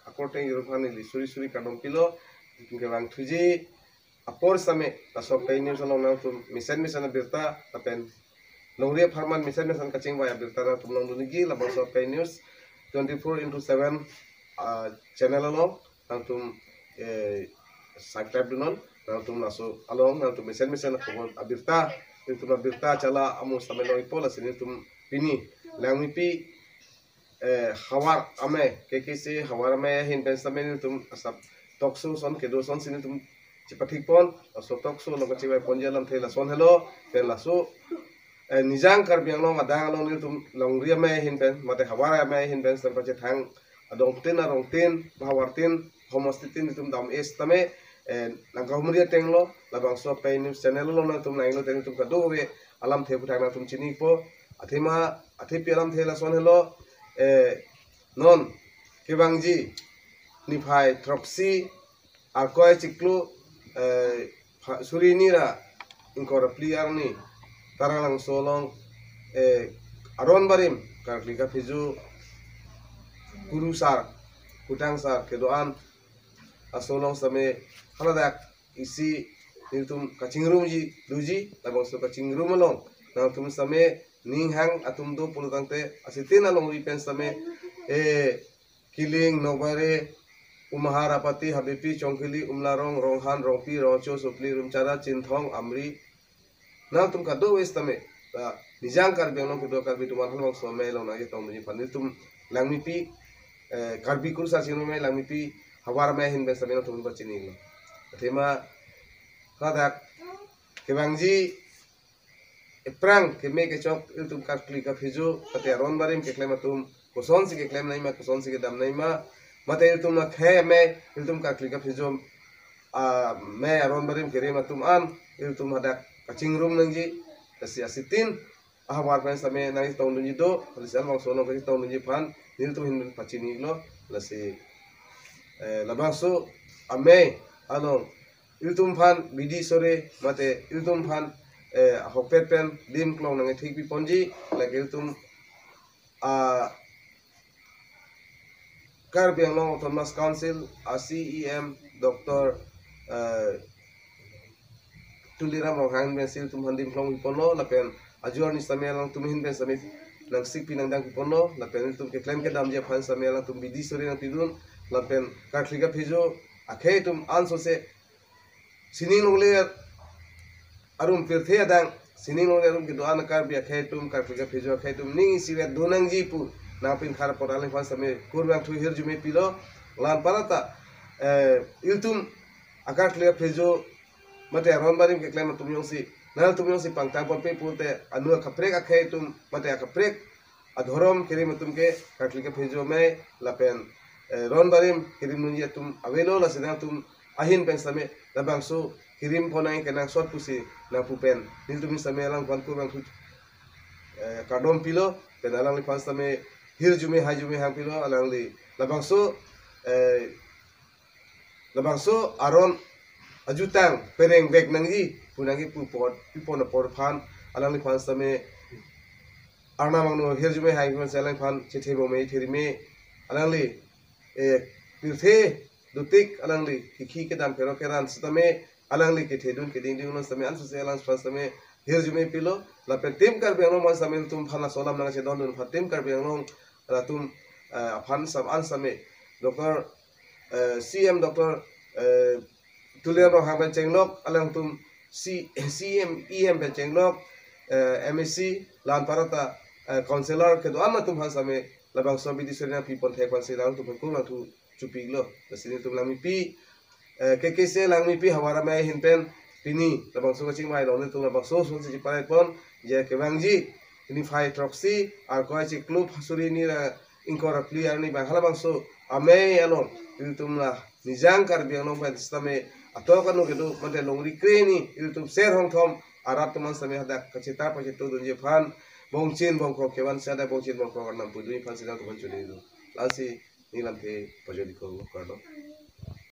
according European suri kadom pilo kebang tuji apor same tasok pay news along now to misen birta tapen longria farman misen kacing baya birta na tum long dunigi labang so pay news 24/7 channel along now tum subscribe dunon now tum naso along now tum misen abirta itu birta chala amu same lo ipola sini tum pini langmipi hawar ame kekisi hawar ame hin pensamen tum asap toksu son kedo son sini tum cipatik pon so toksu lo kaciwe ponjalam thela son hello pen lasu nijang kar biang lo madang lo ni tum longria me hin pen mate hawar ame hin pen sam pache thang adong tin hawar tin homostitin tum dam es tame nangkahumria tenglo labang so pay news channel lo na tum nailo teng tum kado we alam the puthang na tum chini po athima athipi alam thela son hello non kebangji nifai tropsi arkoy ciklu surinira inkora pliar ni taralang solong aron barim karlika fiju guru sar kutang sar kedoan asolong same haladak isi nitum kacingrum ji duji labang so kacingrum long na tum same ning hang atum do pulutangte asitin along ripen same kiling nobare umaharapati habipi chongkili umlarong ronghan rongpi rocho supli rumcara cinthong amri na tum kado wes tame nijang kar biang long kedo kar bi tuman halong so me long na ye tong ni pan tum langmipi karbi kursa sino me langmipi hawar me hin besame no tum bachini lo tema kadak kebangji perang keme ke chok tum kar klik ka fijo pate aron barim ke klem tum koson si ke klem nai ma koson si ke dam nai ma mate tum na khe me tum kar klik ka fijo me aron barim ke re ma tum an tum hadak kacing room nangji kasi asitin ahwar pen same nai tong dunji do lisal bang sono ke tong dunji pan nil tum hin pachini lo lasi labangso ame along iltum pan bidi sore mate iltum pan hokpet pen dim klong nang thik pi ponji like iltum kar biang long autonomous council CEM Dr. Tuliram rohang ben sil tum handim klong pono lapen ajuar ni samel lang tum hin ben samit nang sikpi nang dang pono lapen tum ke claim ke dam je phan samel lang tum bidi sore nang tidun lapen kartlika phijo akhe tum anso se sining longle arum pirthe adang sining longle arum kido an kar bi akhe tum kartlika phijo akhe tum ning siwe donang ji pu na pin khar por ale phan same kurbang thu her jume pilo lan parata iltum akartlika phijo mate aron barim ke claim tum yongsi na tum yongsi pangtang por pe pulte anu kaprek akhe tum mate akaprek adhorom kerim tum ke kartlika phijo me lapen ron barim kirim nunja tum avelo la sedang tum ahin pen same labang so kirim ponai kenang short pusi na pupen nil tum same alang pan ku bang kadom pilo pen alang li pan same hir jume ha jume hang pilo alang li labang so aron ajutang pereng bek nangji punangi pu pot pipon por phan alang li pan same arna mangno hir jume ha jume alang pan chethebo me thirime alang li pirthe dutik alangli kiki ke dam pero keran sutame alangli ke thedun ke ding ding no same an se alang same hir jume pilo la pe tim kar beng no man same tum phana solam na che don tim kar beng no la tum phan sam an same doktor CM doktor tulian ro hang ben chenglok alang tum CM EM ben chenglok MSc lan parata counselor ke do an tum phan same labang so bidi serna people thek pan se lang tum ko na tu chupi lo sini tum lang pi ke se lang pi hawara me hin pen pini labang so ching mai lo ne tum labang so so ji pare pon je ke bangji ini fai troxy ar ko chi club hasuri ni inkora clear ni bang halabang so ame alon tum la nijang kar biang no pa sisteme ato kan no ke do mate longri kreni tum share hong thom arat tum same hada kachita pa to dunje phan bongchin bongko kewan sada bongchin bongko nam pudui phan sidang tum chuni do lasi nilam the pajodi ko kardo